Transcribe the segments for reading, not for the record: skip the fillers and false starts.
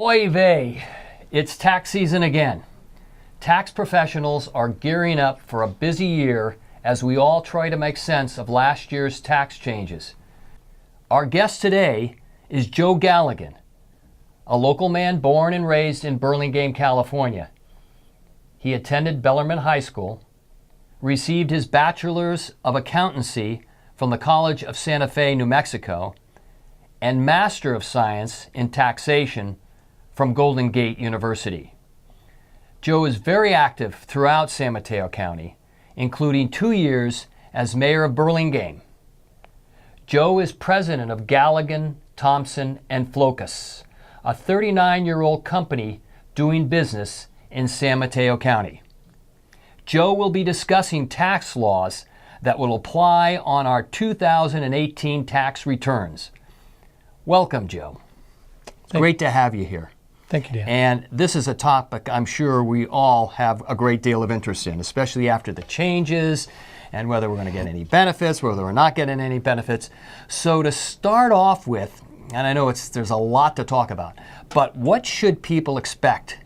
Oy vey, it's tax season again. Tax professionals are gearing up for a busy year as we all try to make sense of last year's tax changes. Our guest today is Joe Galligan, a local man born and raised in Burlingame, California. He attended Bellarmine High School, received his Bachelor's of Accountancy from the College of Santa Fe, New Mexico, and Master of Science in Taxation from Golden Gate University. Joe is very active throughout San Mateo County, including 2 years as mayor of Burlingame. Joe is president of Galligan, Thompson, and Flocas, a 39-year-old company doing business in San Mateo County. Joe will be discussing tax laws that will apply on our 2018 tax returns. Welcome, Joe. Great to have you here. Thank you, Dan. And this is a topic I'm sure we all have a great deal of interest in, especially after the changes and whether we're going to get any benefits, whether we're not getting any benefits. So to start off with, and I know there's a lot to talk about, but what should people expect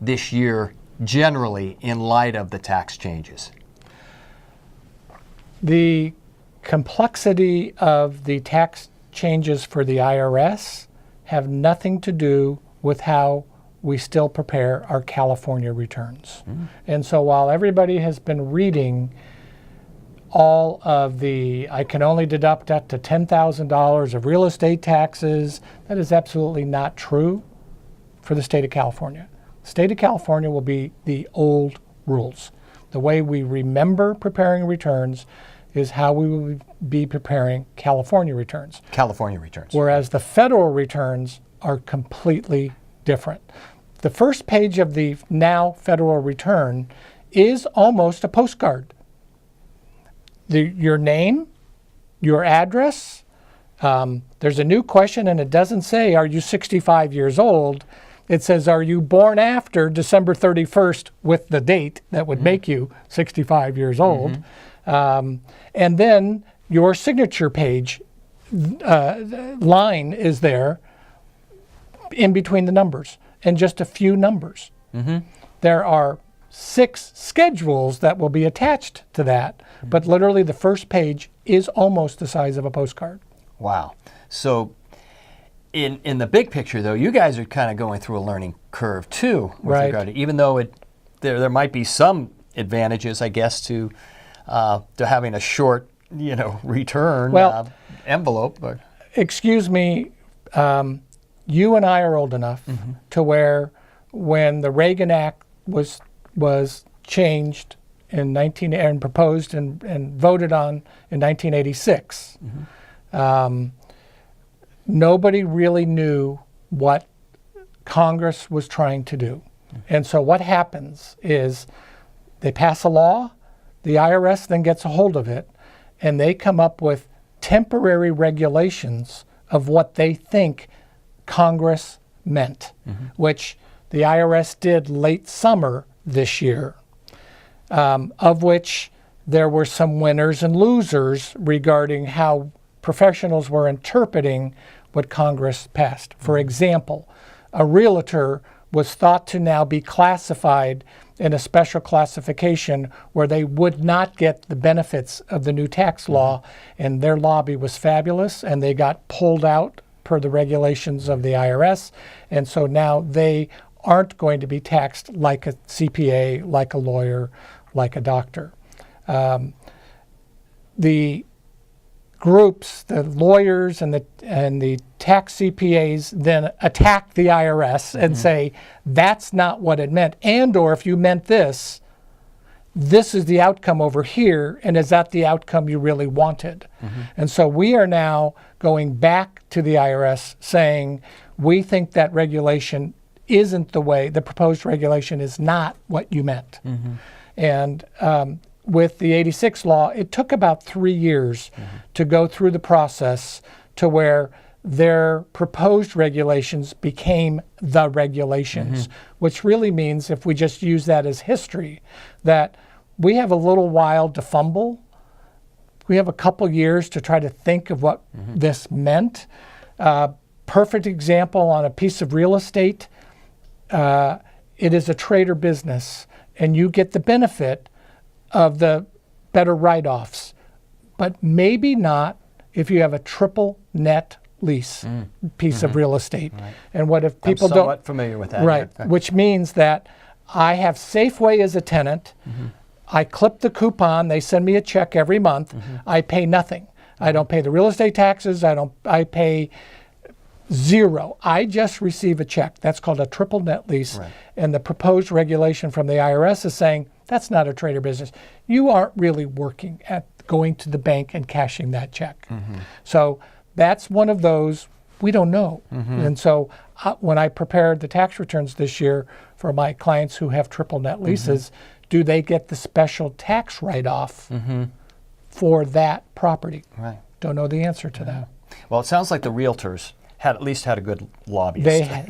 this year generally in light of the tax changes? The complexity of the tax changes for the IRS have nothing to do with how we still prepare our California returns. And so while everybody has been reading all of I can only deduct up to $10,000 of real estate taxes, that is absolutely not true for the state of California. The state of California will be the old rules. The way we remember preparing returns is how we will be preparing California returns. California returns. Whereas the federal returns are completely different. The first page of the now federal return is almost a postcard. Your name, your address, there's a new question and it doesn't say, are you 65 years old? It says, are you born after December 31st with the date that would make you 65 years old? And then your signature page line is there in between the numbers, and just a few numbers. There are 6 schedules that will be attached to that, but literally the first page is almost the size of a postcard. Wow. So in the big picture, though, you guys are kind of going through a learning curve, too, with regard to, even though there might be some advantages, I guess, to having a short, return envelope. But excuse me, you and I are old enough to where when the Reagan Act was changed and proposed and voted on in 1986, nobody really knew what Congress was trying to do. And so what happens is they pass a law, the IRS then gets a hold of it, and they come up with temporary regulations of what they think Congress meant, which the IRS did late summer this year, of which there were some winners and losers regarding how professionals were interpreting what Congress passed. For example, a realtor was thought to now be classified in a special classification where they would not get the benefits of the new tax law, and their lobby was fabulous, and they got pulled out per the regulations of the IRS, and so now they aren't going to be taxed like a CPA, like a lawyer, like a doctor. The groups, the lawyers and the tax CPAs then attack the IRS and say, that's not what it meant, and or if you meant this is the outcome over here, and is that the outcome you really wanted? And so we are now going back to the IRS saying, we think that regulation isn't the proposed regulation is not what you meant. And with the 86 law, it took about 3 years to go through the process to where their proposed regulations became the regulations, which really means, if we just use that as history, that we have a little while to fumble. We have a couple years to try to think of what this meant. Perfect example on a piece of real estate it is a trader business, and you get the benefit of the better write-offs, but maybe not if you have a triple net lease piece of real estate. Right. And what if people I'm somewhat familiar with that. Right, which means that I have Safeway as a tenant. I clip the coupon. They send me a check every month. I pay nothing. I don't pay the real estate taxes. I pay zero. I just receive a check. That's called a triple net lease. Right. And the proposed regulation from the IRS is saying that's not a trader business. You aren't really working at going to the bank and cashing that check. So that's one of those we don't know. And so when I prepared the tax returns this year for my clients who have triple net leases, do they get the special tax write-off for that property? Right. Don't know the answer to that. Well, it sounds like the realtors at least had a good lobbyist.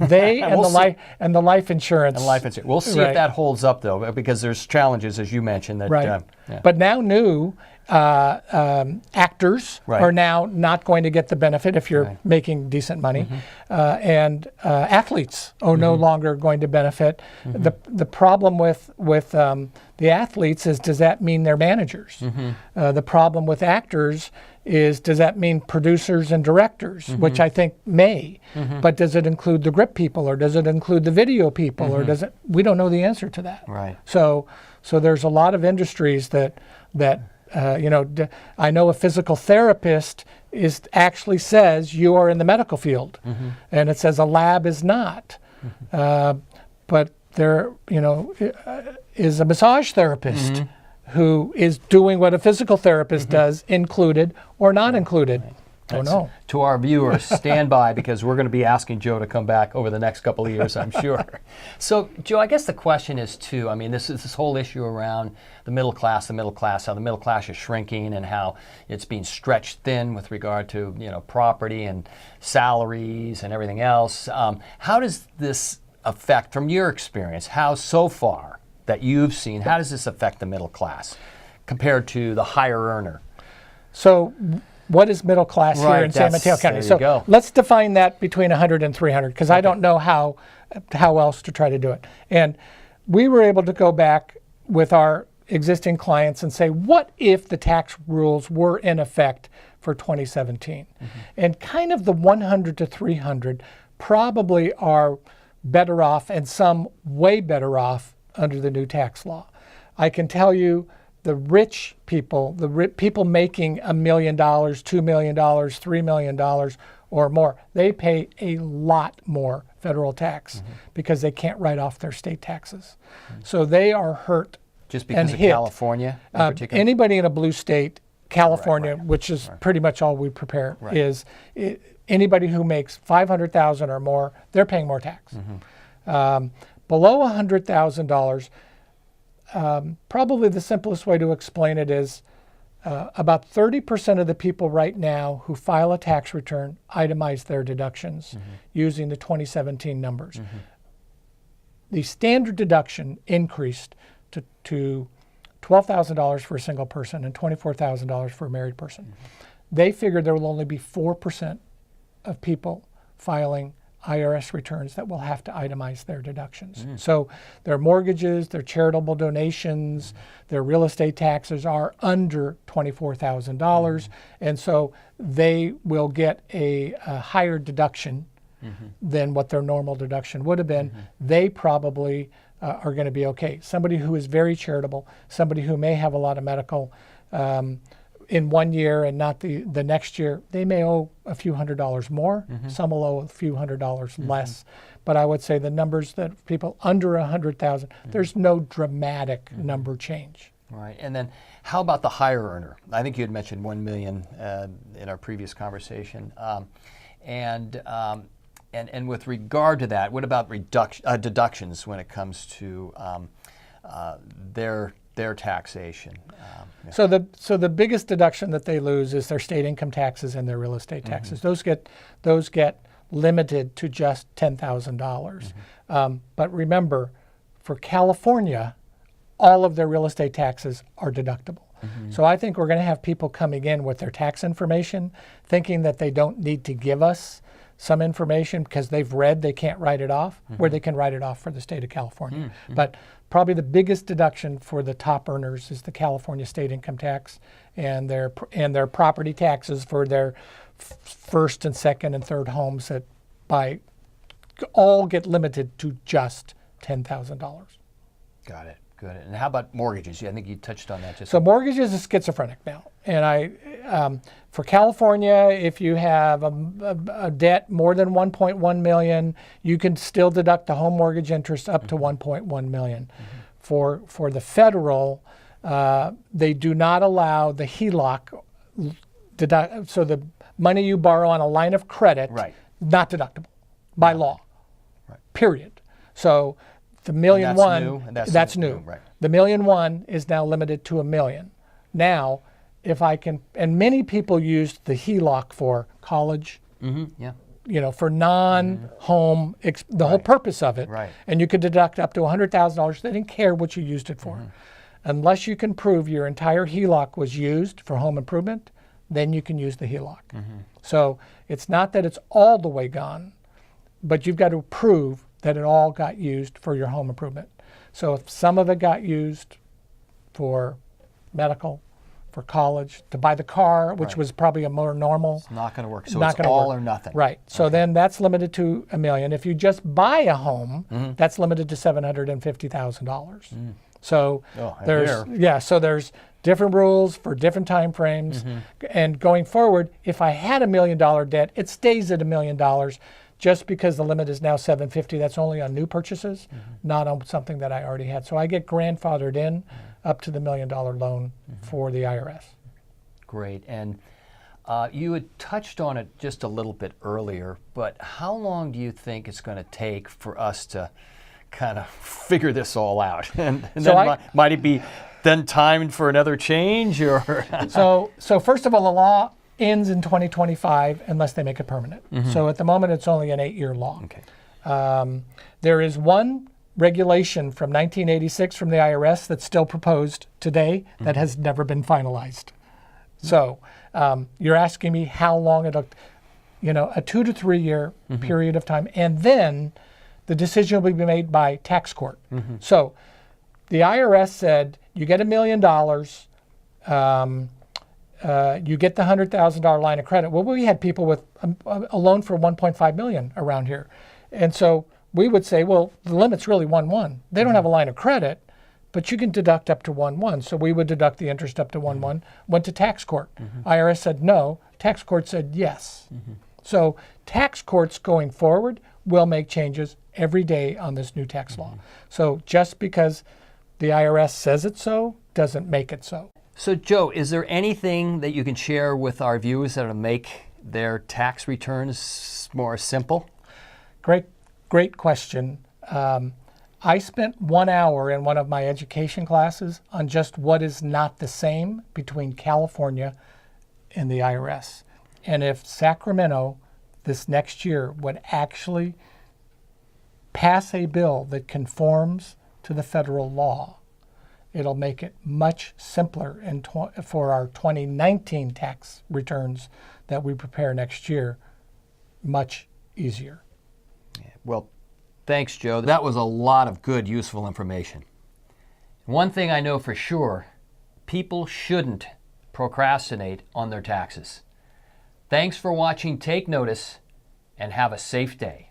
They and, we'll and the life insurance. and life insurance. We'll see if that holds up, though, because there's challenges, as you mentioned. That, Right. But now new actors are now not going to get the benefit if you're making decent money. And athletes are no longer going to benefit. The problem with the athletes is, does that mean they're managers? The problem with actors is, does that mean producers and directors, which I think may, but does it include the grip people, or does it include the video people, or does it? We don't know the answer to that. Right. So there's a lot of industries that I know a physical therapist actually says you are in the medical field, and it says a lab is not. But there, is a massage therapist who is doing what a physical therapist does, included or not included. Don't know. To our viewers, stand by, because we're going to be asking Joe to come back over the next couple of years, I'm sure. So, Joe, I guess the question is, too, I mean, this is this whole issue around the middle class, how the middle class is shrinking and how it's being stretched thin with regard to, property and salaries and everything else. How does this affect, from your experience, how so far that you've seen, how does this affect the middle class compared to the higher earner? So what is middle class here in San Mateo County? So let's define that between 100 and 300, because I don't know how else to try to do it. And we were able to go back with our existing clients and say, what if the tax rules were in effect for 2017? And kind of the 100 to 300 probably are better off, and some way better off under the new tax law. I can tell you, the rich people, people making $1 million, $2 million, $3 million or more, they pay a lot more federal tax because they can't write off their state taxes. So they are hurt. Just because of California in particular? Anybody in a blue state, California, which is pretty much all we prepare, is anybody who makes $500,000 or more, they're paying more tax. Below $100,000, probably the simplest way to explain it is about 30% of the people right now who file a tax return itemize their deductions using the 2017 numbers. The standard deduction increased to $12,000 for a single person and $24,000 for a married person. They figured there will only be 4% of people filing IRS returns that will have to itemize their deductions. So their mortgages, their charitable donations, their real estate taxes are under $24,000, and so they will get a higher deduction than what their normal deduction would have been. They probably are going to be okay. Somebody who is very charitable, somebody who may have a lot of medical in 1 year and not the next year, they may owe a few $100s more. Some will owe a few $100s less. But I would say the numbers that people under 100,000, there's no dramatic number change. Right. And then how about the higher earner? I think you had mentioned 1 million in our previous conversation. And with regard to that, what about deductions when it comes to their taxation? So the biggest deduction that they lose is their state income taxes and their real estate taxes. Those get limited to just $10,000. But remember, for California, all of their real estate taxes are deductible. So I think we're going to have people coming in with their tax information, thinking that they don't need to give us some information because they've read they can't write it off, where they can write it off for the state of California. But probably the biggest deduction for the top earners is the California state income tax and their property taxes for their first and second and third homes that all get limited to just $10,000. Got it. Good. And how about mortgages? I think you touched on that just. So mortgages is schizophrenic now. And for California, if you have a debt more than 1.1 million, you can still deduct the home mortgage interest up to 1.1 million. For the federal, they do not allow the HELOC deduct. So the money you borrow on a line of credit, not deductible by law. Period. So the million that's new. Right. The $1 million is now limited to $1 million. Now, if I can, and many people used the HELOC for college, for non-home, the whole purpose of it, and you could deduct up to $100,000. They didn't care what you used it for. Unless you can prove your entire HELOC was used for home improvement, then you can use the HELOC. So it's not that it's all the way gone, but you've got to prove that it all got used for your home improvement. So if some of it got used for medical, for college, to buy the car, which was probably a more normal. It's not going to work. So it's all or nothing. Right. So then that's limited to $1 million. If you just buy a home, that's limited to $750,000. So there's different rules for different time frames. And going forward, if I had $1 million debt, it stays at $1 million. Just because the limit is now $750,000, that's only on new purchases, not on something that I already had. So I get grandfathered in up to the $1 million loan for the IRS. Great. And you had touched on it just a little bit earlier, but how long do you think it's going to take for us to kind of figure this all out? And So then might it be then timed for another change? Or So first of all, the law ends in 2025 unless they make it permanent. So at the moment, it's only an 8-year law. Okay. There is one regulation from 1986 from the IRS that's still proposed today that has never been finalized. So you're asking me how long it'll, a 2 to 3 year period of time, and then the decision will be made by tax court. So the IRS said you get $1 million. You get the $100,000 line of credit. Well, we had people with a loan for $1.5 million around here. And so we would say, well, the limit's really 1.1. They don't have a line of credit, but you can deduct up to 1.1. So we would deduct the interest up to 1.1, went to tax court. IRS said no, tax court said yes. So tax courts going forward will make changes every day on this new tax law. So just because the IRS says it so, doesn't make it so. So, Joe, is there anything that you can share with our viewers that will make their tax returns more simple? Great question. I spent 1 hour in one of my education classes on just what is not the same between California and the IRS. And if Sacramento this next year would actually pass a bill that conforms to the federal law, it'll make it much simpler for our 2019 tax returns that we prepare next year, much easier. Yeah. Well, thanks, Joe. That was a lot of good, useful information. One thing I know for sure, people shouldn't procrastinate on their taxes. Thanks for watching Take Notice, and have a safe day.